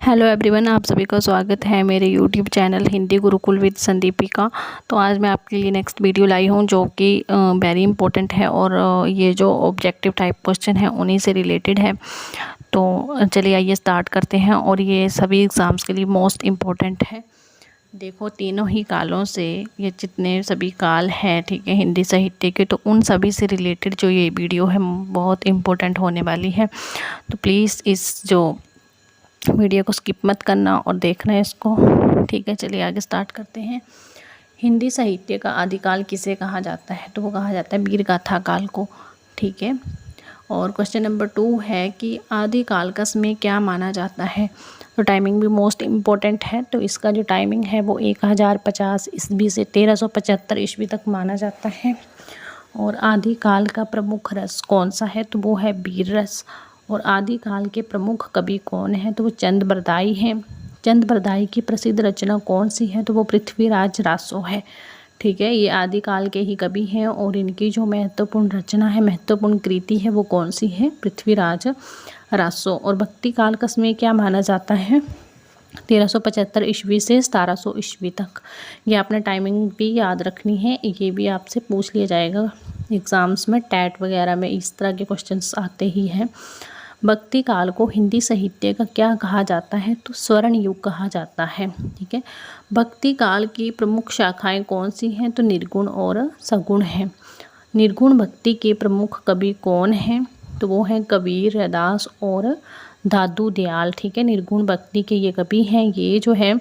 Hello everyone, आप सभी का स्वागत है मेरे YouTube channel Hindi Gurukul with Sandeepika. तो आज मैं आपके लिए नेक्स्ट वीडियो लाई हूँ जो कि वेरी इंपॉर्टेंट है और ये जो ऑब्जेक्टिव टाइप क्वेश्चन है उन्हीं से रिलेटेड है। तो चलिए आइए स्टार्ट करते हैं। और ये सभी एग्ज़ाम्स के लिए मोस्ट इम्पोर्टेंट है। देखो, तीनों ही कालों से ये जितने सभी काल हैं, ठीक है, हिंदी साहित्य के, तो उन सभी से रिलेटेड जो ये वीडियो है बहुत इम्पोर्टेंट होने वाली है। तो प्लीज़ इस जो वीडियो को स्किप मत करना और देखना है इसको, ठीक है। चलिए आगे स्टार्ट करते हैं। हिंदी साहित्य का आदिकाल किसे कहा जाता है? तो वो कहा जाता है वीरगाथा काल को, ठीक है। और क्वेश्चन नंबर 2 है कि आदिकाल का समय क्या माना जाता है? तो टाइमिंग भी मोस्ट इम्पोर्टेंट है। तो इसका जो टाइमिंग है वो 1050 ईस्वी से 1375 ईस्वी तक माना जाता है। और आदिकाल का प्रमुख रस कौन सा है? तो वो है वीर रस। और आदिकाल के प्रमुख कवि कौन हैं? तो वो चंद बरदाई हैं। चंद बरदाई की प्रसिद्ध रचना कौन सी है? तो वो पृथ्वीराज रासो है, ठीक है। ये आदिकाल के ही कवि हैं और इनकी जो महत्वपूर्ण रचना है, महत्वपूर्ण कृति है, वो कौन सी है? पृथ्वीराज रासो। और भक्ति काल का समय क्या माना जाता है? 1375 ईस्वी से 1700 ईस्वी तक। ये आपने टाइमिंग भी याद रखनी है, ये भी आपसे पूछ लिया जाएगा एग्ज़ाम्स में, टैट वगैरह में इस तरह के क्वेश्चंस आते ही हैं। भक्ति काल को हिंदी साहित्य का क्या कहा जाता है? तो स्वर्ण युग कहा जाता है, ठीक है। भक्ति काल की प्रमुख शाखाएं कौन सी हैं? तो निर्गुण और सगुण हैं। निर्गुण भक्ति के प्रमुख कवि कौन हैं? तो वो हैं कबीर, रैदास और दादू दयाल, ठीक है। निर्गुण भक्ति के ये कवि हैं। ये जो है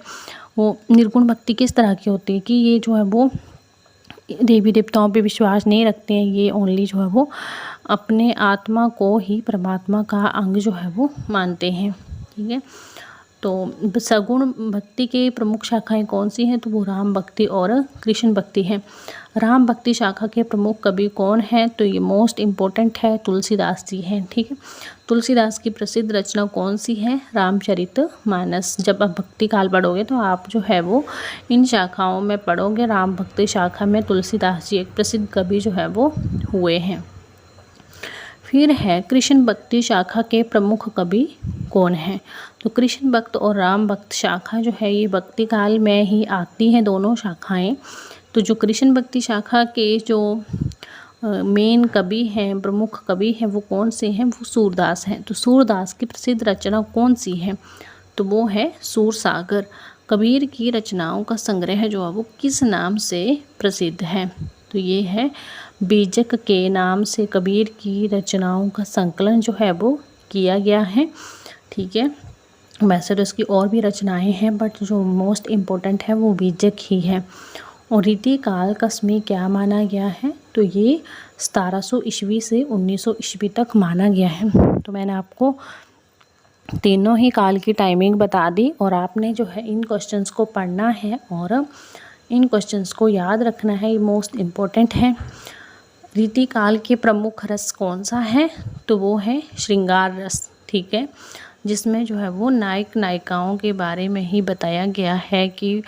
वो निर्गुण भक्ति किस तरह की होती है कि ये जो है वो देवी देवताओं पे विश्वास नहीं रखते हैं। ये ओनली जो है वो अपने आत्मा को ही परमात्मा का अंग जो है वो मानते हैं, ठीक है। तो सगुण भक्ति के प्रमुख शाखाएं कौन सी हैं? तो वो राम भक्ति और कृष्ण भक्ति है। राम भक्ति शाखा के प्रमुख कवि कौन हैं? तो ये मोस्ट इम्पोर्टेंट है, तुलसीदास जी हैं, ठीक है। तुलसीदास की प्रसिद्ध रचना कौन सी है? रामचरितमानस। जब आप भक्ति काल पढ़ोगे तो आप जो है वो इन शाखाओं में पढ़ोगे। राम भक्ति शाखा में तुलसीदास जी एक प्रसिद्ध कवि जो है वो हुए हैं। फिर है कृष्ण भक्ति शाखा के प्रमुख कवि कौन हैं? तो कृष्ण भक्त और राम भक्त शाखा जो है ये भक्ति काल में ही आती हैं, दोनों शाखाएं। तो जो कृष्ण भक्ति शाखा के जो मेन कवि हैं, प्रमुख कवि हैं, वो कौन से हैं? वो सूरदास हैं। तो सूरदास की प्रसिद्ध रचना कौन सी है? तो वो है सूरसागर। कबीर की रचनाओं का संग्रह जो है वो किस नाम से प्रसिद्ध है? तो ये है बीजक के नाम से कबीर की रचनाओं का संकलन जो है वो किया गया है, ठीक है। वैसे तो इसकी और भी रचनाएं हैं बट जो मोस्ट इम्पोर्टेंट है वो बीजक ही है। और रीति काल का समय क्या माना गया है? तो ये 1700 ईस्वी से 1900 ईस्वी तक माना गया है। तो मैंने आपको तीनों ही काल की टाइमिंग बता दी और आपने जो है इन क्वेश्चंस को पढ़ना है और इन क्वेश्चंस को याद रखना है, ये मोस्ट इम्पोर्टेंट है। रीति काल के प्रमुख रस कौन सा है? तो वो है श्रृंगार रस, ठीक है, जिसमें जो है वो नायक नायिकाओं के बारे में ही बताया गया है कि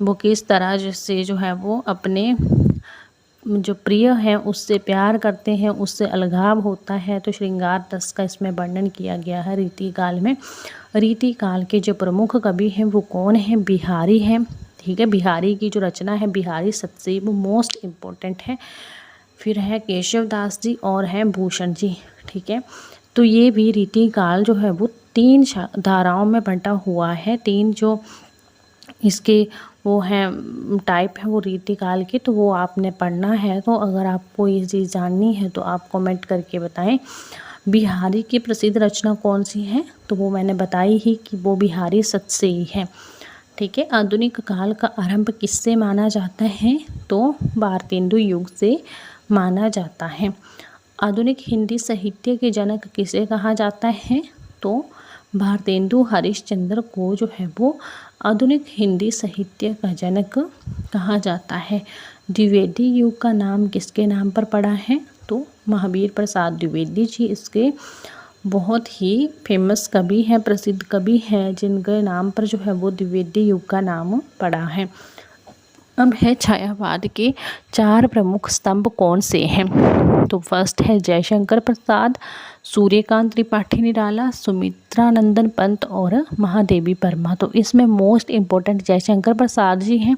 वो किस तरह से जो है वो अपने जो प्रिय हैं उससे प्यार करते हैं, उससे अलगाव होता है। तो श्रृंगार रस का इसमें वर्णन किया गया है रीति काल में। रीति काल के जो प्रमुख कवि हैं वो कौन हैं? बिहारी हैं, ठीक है। बिहारी की जो रचना है बिहारी सत्सी, वो मोस्ट इम्पोर्टेंट है। फिर है केशव दास जी और हैं भूषण जी, ठीक है। तो ये भी रीति काल जो है वो 3 धाराओं में बंटा हुआ है। 3 जो इसके वो हैं टाइप है वो रीति काल की, तो वो आपने पढ़ना है। तो अगर आपको ये चीज़ जाननी है तो आप कमेंट करके बताएं। बिहारी की प्रसिद्ध रचना कौन सी है? तो वो मैंने बताई ही कि वो बिहारी सत्सेई है, ठीक है। आधुनिक काल का आरंभ किससे माना जाता है? तो भारतेंदु युग से माना जाता है। आधुनिक हिंदी साहित्य के जनक किसे कहा जाता है? तो भारतेंदु हरिश्चंद्र को जो है वो आधुनिक हिंदी साहित्य का जनक कहा जाता है। द्विवेदी युग का नाम किसके नाम पर पड़ा है? तो महावीर प्रसाद द्विवेदी जी इसके बहुत ही फेमस कवि हैं, प्रसिद्ध कवि हैं, जिनके नाम पर जो है वो द्विवेदी युग का नाम पड़ा है। अब है छायावाद के 4 प्रमुख स्तंभ कौन से हैं। तो फर्स्ट है जयशंकर प्रसाद, सूर्यकांत त्रिपाठी निराला, सुमित्रानंदन पंत और महादेवी वर्मा। तो इसमें मोस्ट इम्पोर्टेंट जयशंकर प्रसाद जी हैं,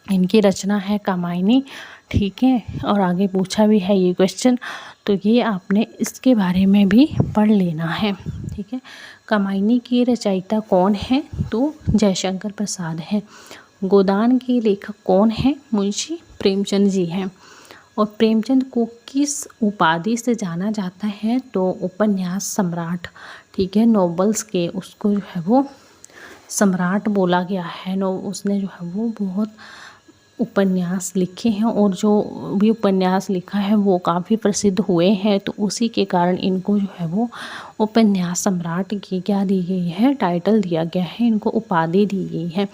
इनकी रचना है कामायनी, ठीक है। और आगे पूछा भी है ये क्वेश्चन, तो ये आपने इसके बारे में भी पढ़ लेना है, ठीक है। कामायनी की रचयिता कौन है, तो जयशंकर प्रसाद हैं। गोदान के लेखक कौन है, मुंशी प्रेमचंद जी हैं। और प्रेमचंद को किस उपाधि से जाना जाता है, तो उपन्यास सम्राट, ठीक है। नॉवेल्स के उसको जो है वो सम्राट बोला गया है। उसने जो है वो बहुत उपन्यास लिखे हैं, और जो भी उपन्यास लिखा है वो काफ़ी प्रसिद्ध हुए हैं, तो उसी के कारण इनको जो है वो उपन्यास सम्राट की क्या दी गई है, टाइटल दिया गया है, इनको उपाधि दी गई है।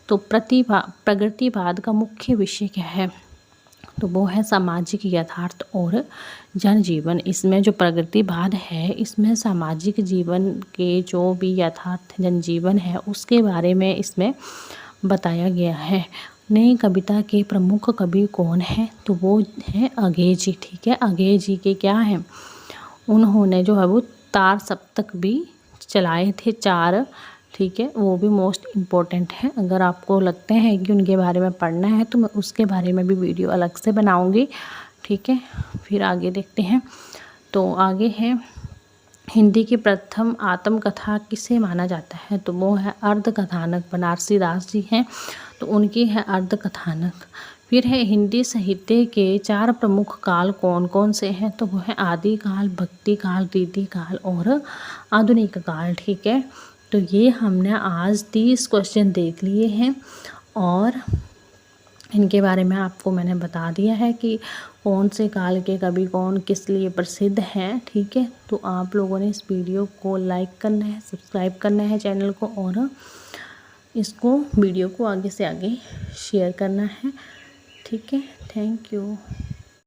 तो प्रगतिवाद का मुख्य विषय क्या है, तो वो है सामाजिक यथार्थ और जनजीवन। इसमें जो प्रगतिवाद है, इसमें सामाजिक जीवन के जो भी यथार्थ जनजीवन है उसके बारे में इसमें बताया गया है। नई कविता के प्रमुख कवि कौन हैं, तो वो है अघे जी, ठीक है। अघे जी के क्या हैं, उन्होंने जो है वो तार सप्तक भी चलाए थे 4, ठीक है। वो भी मोस्ट इम्पोर्टेंट है। अगर आपको लगते हैं कि उनके बारे में पढ़ना है तो मैं उसके बारे में भी वीडियो अलग से बनाऊंगी, ठीक है। फिर आगे देखते हैं। तो आगे है हिंदी की प्रथम आत्मकथा किसे माना जाता है, तो वो है अर्धकथानक, बनारसी दास जी हैं, तो उनकी है अर्धकथानक। फिर है हिंदी साहित्य के 4 प्रमुख काल कौन कौन से हैं, तो वो है आदि काल, भक्ति काल, रीति काल और आधुनिक काल, ठीक है। तो ये हमने आज 30 क्वेश्चन देख लिए हैं, और इनके बारे में आपको मैंने बता दिया है कि कौन से काल के कवि कौन किस लिए प्रसिद्ध हैं, ठीक है। तो आप लोगों ने इस वीडियो को लाइक करना है, सब्सक्राइब करना है चैनल को, और इसको वीडियो को आगे से आगे शेयर करना है, ठीक है। Thank you.